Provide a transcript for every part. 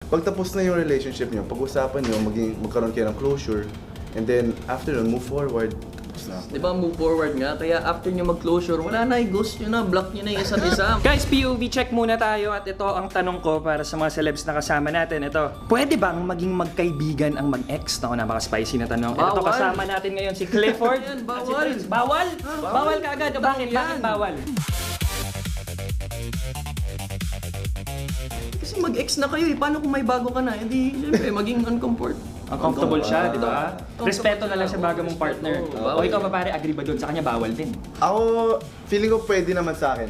pag tapos na yung relationship nyo, pag-usapan nyo, magkaroon kayo ng closure, and then after nun, move forward. Di ba, move forward nga, kaya after nyo mag-closure, wala na, i-ghost nyo na, block nyo na yung isa't isa. Guys, POV check muna tayo at ito ang tanong ko para sa mga celebs na kasama natin. Ito, pwede bang maging magkaibigan ang mag-ex? Naku, napaka-spicy na tanong. Ito, Bawal. kasama natin ngayon si Clifford. Yan, at si bawal. Prince. Bawal? Bawal ka agad. Bakit? Yan. Bakit bawal? Kasi mag-ex na kayo eh, paano kung may bago ka na? Hindi, syempre, maging Uncomfortable siya, di ba? Respeto na lang sa bago mong partner. O Oo, ikaw ba pare, agree ba doon? Sa kanya bawal din. Ako, feeling ko pwede naman sa akin.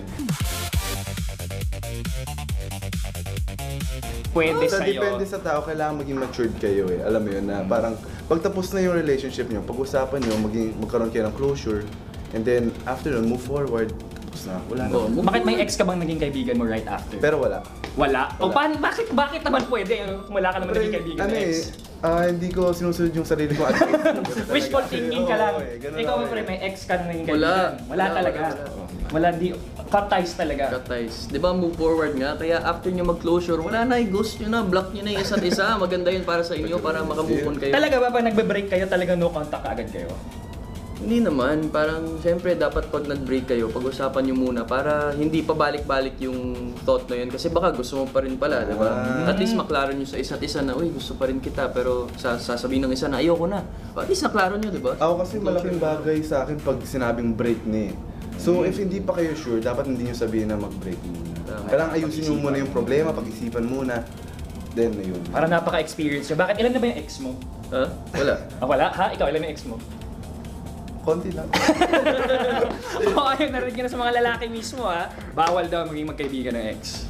Pwede Basta sa'yo. depende sa tao, kailangan maging matured kayo eh. Alam mo yun na parang pag tapos na yung relationship nyo, pag-usapan nyo, magkaroon kayo ng closure, and then after nun, move forward. Tapos na, wala na. Bakit may ex ka bang naging kaibigan mo right after? Pero wala. Wala? O paano, bakit naman pwede? Kung wala ka naman naging kaibigan Ano ng eh, ex? hindi ko sinusunod yung sarili ko advice. Wishful thinking ka lang. Oo, eh, ganun Ikaw ako ba eh. pre, may ex ka na naging Wala. kaibigan? Wala talaga. Wala, di, cut ties talaga. Guys, di ba, move forward nga, kaya after nyo mag-closure, wala na, i-ghost nyo na, block nyo na yung isa't isa. Maganda yun para sa inyo, para makamove on kayo. Talaga ba pag nagbe-break kayo, talaga no contact agad kayo? Hindi naman, parang syempre dapat pag nag-break kayo, pag-usapan nyo muna para hindi pa balik-balik yung thought na yun. Kasi baka gusto mo pa rin pala, di ba? At least maklaro nyo sa isa't isa na, uy, gusto pa rin kita, pero sasabihin ng isa na, ayoko na. At least naklaro nyo, di ba? Ako kasi malaking bagay sa akin pag sinabing break ni. So if hindi pa kayo sure, dapat hindi nyo sabihin na mag-break muna. Kailangan ayusin nyo muna yung problema, pag-isipan muna. Then yun. Para napaka-experience nyo. Bakit ilan na ba yung ex mo? Ha? Wala. Ah, wala? Ha? Ikaw, ilan yung ex mo? Konti lang. Oo, ayun, narinig ka na sa mga lalaki mismo ha. Bawal daw maging magkaibigan ng ex.